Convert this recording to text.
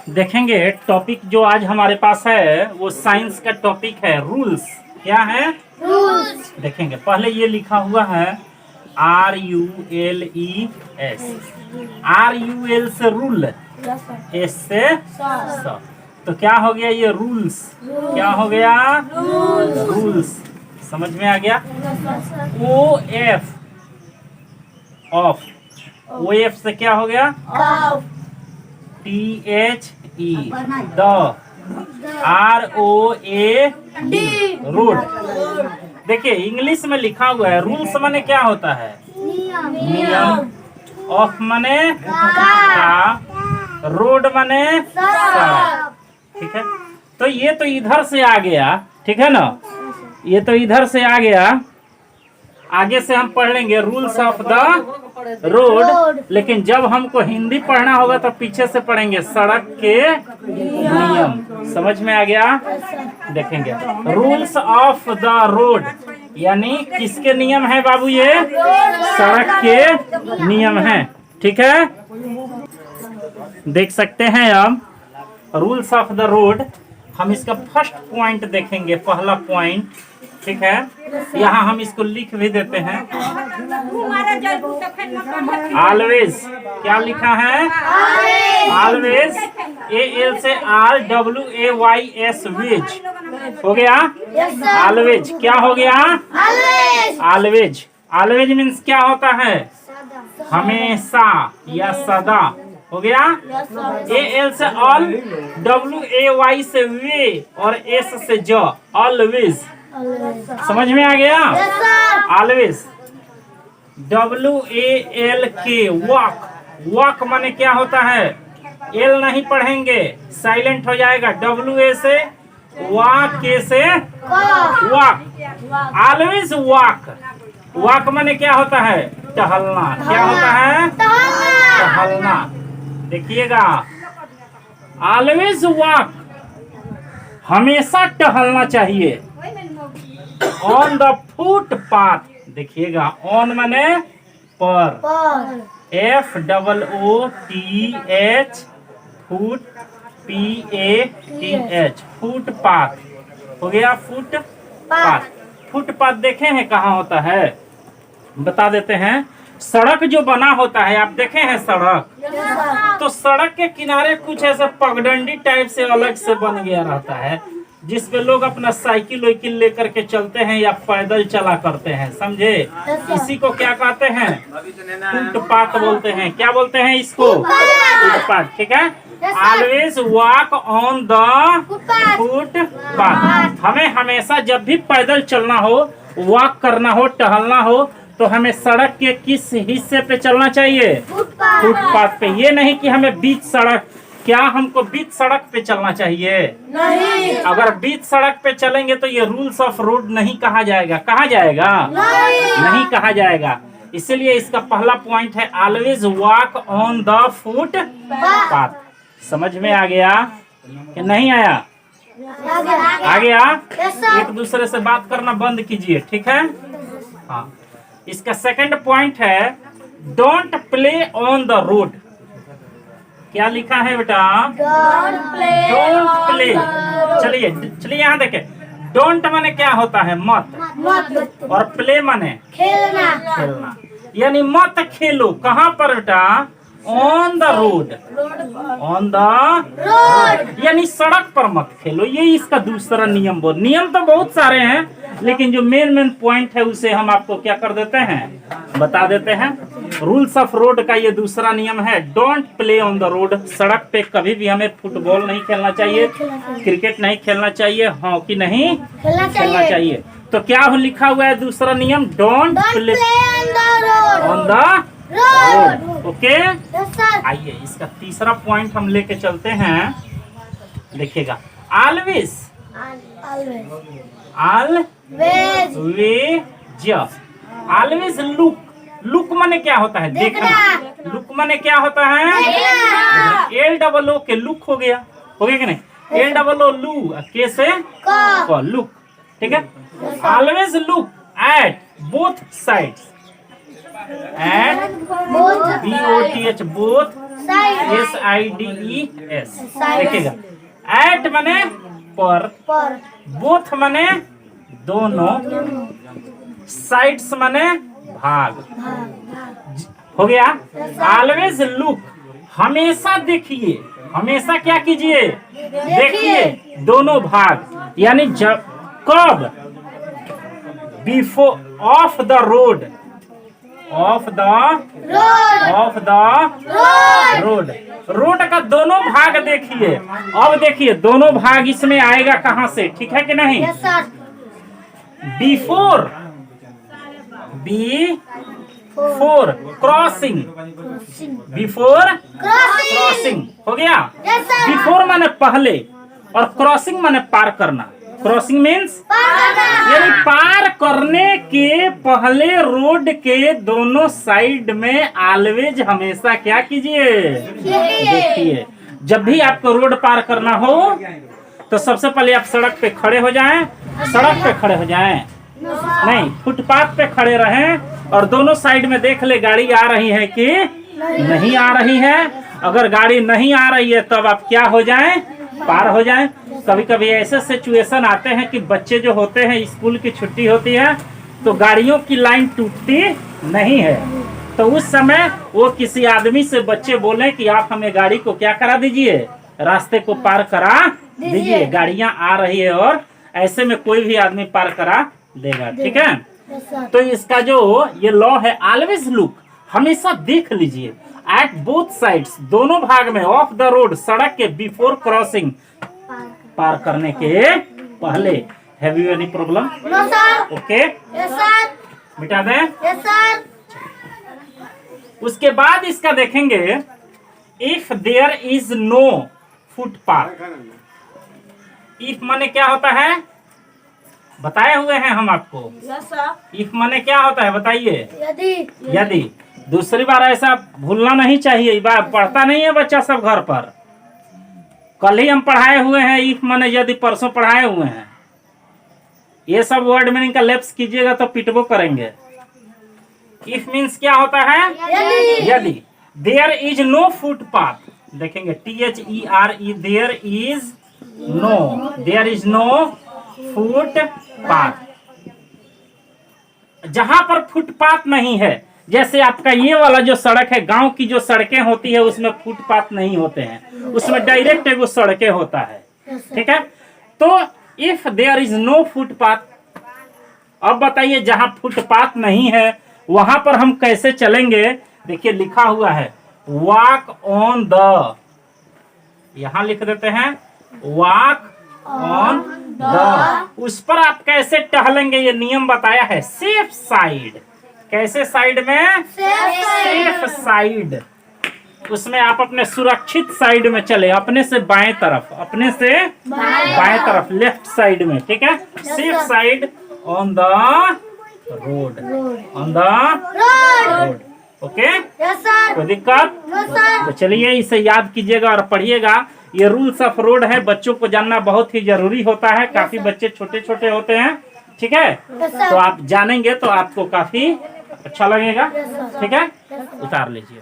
देखेंगे टॉपिक जो आज हमारे पास है वो साइंस का टॉपिक है रूल्स। क्या है? रूल्स। देखेंगे पहले ये लिखा हुआ है RULES। RUL से रूल, S से स। तो क्या हो गया ये रूल्स? क्या हो गया? रूल्स। समझ में आ गया? OF ऑफ, OF से क्या हो गया? THE the, ROAD road. देखिए इंग्लिश में लिखा हुआ है रूल्स माने क्या होता है? नियम। ऑफ माने का, रोड माने सड़क। ठीक है, तो ये तो इधर से आ गया, ठीक है ना? ये तो इधर से आ गया। आगे से हम पढ़ लेंगे रूल्स ऑफ द रोड, लेकिन जब हमको हिंदी पढ़ना होगा तो पीछे से पढ़ेंगे सड़क के नियम। समझ में आ गया? देखेंगे रूल्स ऑफ द रोड यानी किसके नियम है बाबू? ये सड़क के नियम हैं। ठीक है, देख सकते हैं अब रूल्स ऑफ द रोड। हम इसका फर्स्ट पॉइंट देखेंगे, पहला पॉइंट। ठीक है, यहाँ हम इसको लिख भी देते हैं। ऑलवेज, क्या लिखा है? ऑलवेज, AL से RWAYS वेज हो गया। ऑलवेज क्या हो गया? ऑलवेज। ऑलवेज मीन्स क्या होता है? हमेशा या सदा हो गया। AL से ऑल, WAY से वे और S से ज, ऑलवेज। समझ में आ गया? ऑलवेज। WALK walk. वॉक माने क्या होता है? L नहीं पढ़ेंगे, साइलेंट हो जाएगा। WA से वॉक, K से वॉक। Always walk. वॉक माने क्या होता है? टहलना। क्या होता है? टहलना। देखिएगा, ऑलवेज वॉक, हमेशा टहलना चाहिए। ऑन द फुटपाथ, देखिएगा ऑन माने पर, FOOTH फुट, PATH फुटपाथ हो गया। फुटपाथ। फुटपाथ देखे हैं कहाँ होता है? बता देते हैं। सड़क जो बना होता है, आप देखे हैं सड़क? तो सड़क के किनारे कुछ ऐसा पगडंडी टाइप से अलग से बन गया रहता है, जिसपे लोग अपना साइकिल वाइकिल लेकर के चलते हैं या पैदल चला करते हैं। समझे? इसी को क्या कहते हैं? फुटपाथ बोलते हैं। क्या बोलते हैं इसको? फुटपाथ। ठीक है, always walk on the footpath. हमें हमेशा जब भी पैदल चलना हो, वॉक करना हो, टहलना हो, तो हमें सड़क के किस हिस्से पे चलना चाहिए? फुटपाथ पे। ये नहीं कि हमें बीच सड़क, क्या हमको बीच सड़क पे चलना चाहिए? नहीं। अगर बीच सड़क पे चलेंगे तो ये रूल्स ऑफ रोड नहीं कहा जाएगा। कहा जाएगा? नहीं कहा जाएगा। इसीलिए इसका पहला पॉइंट है always walk on the footpath. समझ में आ गया कि नहीं आया? आ गया? एक दूसरे से बात करना बंद कीजिए। ठीक है, हाँ। इसका सेकंड पॉइंट है don't play on the road. क्या लिखा है बेटा? Don't play. चलिए चलिए यहाँ देखे। डोंट माने क्या होता है? मत। और प्ले माने खेलना। यानी मत खेलो। कहाँ पर बेटा? On the road. On the road यानी सड़क पर मत खेलो। ये इसका दूसरा नियम। बोल, नियम तो बहुत सारे हैं, लेकिन जो मेन पॉइंट है उसे हम आपको क्या कर देते हैं? बता देते हैं। रूल्स ऑफ रोड का ये दूसरा नियम है don't play on the road. सड़क पे कभी भी हमें फुटबॉल नहीं खेलना चाहिए, क्रिकेट नहीं खेलना चाहिए, हॉकी नहीं खेलना चाहिए। तो क्या लिखा हुआ है दूसरा नियम? Don't play on the road. Okay, आइए इसका तीसरा पॉइंट हम लेके चलते हैं। देखिएगा, ऑलवेज। Always look. लुक माने क्या होता है? देखना। लुक माने क्या होता है? LOO के लुक हो गया। हो गया कि नहीं? LOO लू, के से लुक। ठीक है, always look at both sides. At BOTH both SIDES देखिएगा। एट माने पर, बोथ माने दोनों, साइड्स माने भाग। हो गया। ऑलवेज लुक हमेशा देखिए, हमेशा क्या कीजिए, देखिए दोनों भाग। यानी जब कब, before of the road, of the road, road का दोनों भाग देखिए। अब देखिए दोनों भाग इसमें आएगा कहां से, ठीक है कि नहीं? Before, before crossing, before crossing हो गया। बिफोर माने पहले और क्रॉसिंग माने पार करना। क्रॉसिंग मीन्स यानी पार करने के पहले रोड के दोनों साइड में ऑलवेज हमेशा क्या कीजिए, देखिए। जब भी आपको रोड पार करना हो तो सबसे पहले आप सड़क पे खड़े हो जाएं, सड़क पे खड़े हो जाएं, नहीं फुटपाथ पे खड़े रहें और दोनों साइड में देख ले गाड़ी आ रही है कि नहीं आ रही है। अगर गाड़ी नहीं आ रही है तब आप क्या हो जाएं, पार हो जाएं। कभी कभी ऐसे सिचुएशन आते हैं कि बच्चे जो होते हैं, स्कूल की छुट्टी होती है तो गाड़ियों की लाइन टूटती नहीं है, तो उस समय वो किसी आदमी से बच्चे बोले कि आप हमें गाड़ी को क्या करा दीजिए, रास्ते को पार करा दीजिए, गाड़ियां आ रही है। और ऐसे में कोई भी आदमी पार करा देगा, ठीक है। तो इसका जो ये लॉ है, ऑलवेज लुक हमेशा देख लीजिए, एट बोथ साइड्स दोनों भाग में, ऑफ द रोड सड़क के, बिफोर क्रॉसिंग पार करने के पहले। Have you any problem? No sir. Okay yes sir, मिटा दें। Yes sir. उसके बाद इसका देखेंगे, if there is no footpath. If माने क्या होता है, बताए हुए हैं हम आपको। Yes sir. इफ माने क्या होता है बताइए, यदि। यदि दूसरी बार ऐसा भूलना नहीं चाहिए, बार पढ़ता नहीं है बच्चा सब घर पर। कल ही हम पढ़ाए हुए हैं इफ माने यदि, परसों पढ़ाए हुए हैं। ये सब वर्ड मीनिंग का लैप्स कीजिएगा तो पिटबो करेंगे। इफ मीन्स क्या होता है, यदि। देयर इज नो फुटपाथ, देखेंगे THERE, there is no, there is no footpath. जहां पर फुटपाथ नहीं है, जैसे आपका ये वाला जो सड़क है, गांव की जो सड़कें होती है उसमें फुटपाथ नहीं होते हैं, उसमें डायरेक्ट वो सड़कें होता है, ठीक है। तो if there is no footpath, अब बताइए जहां फुटपाथ नहीं है वहां पर हम कैसे चलेंगे। देखिए लिखा हुआ है वॉक ऑन द, यहां लिख देते हैं वॉक ऑन द, उस पर आप कैसे टहलेंगे ये नियम बताया है। सेफ साइड, कैसे साइड में, सेफ साइड, उसमें आप अपने सुरक्षित साइड में चले, अपने से बाएं तरफ, अपने से बाएं तरफ, लेफ्ट साइड में, ठीक है। Safe side on the road, on the road, okay. कोई दिक्कत? तो चलिए इसे याद कीजिएगा और पढ़िएगा। ये रूल्स ऑफ रोड है, बच्चों को जानना बहुत ही जरूरी होता है। काफी बच्चे छोटे छोटे होते हैं, ठीक है। तो आप जानेंगे तो आपको काफी अच्छा लगेगा, ठीक है। उतार लीजिए।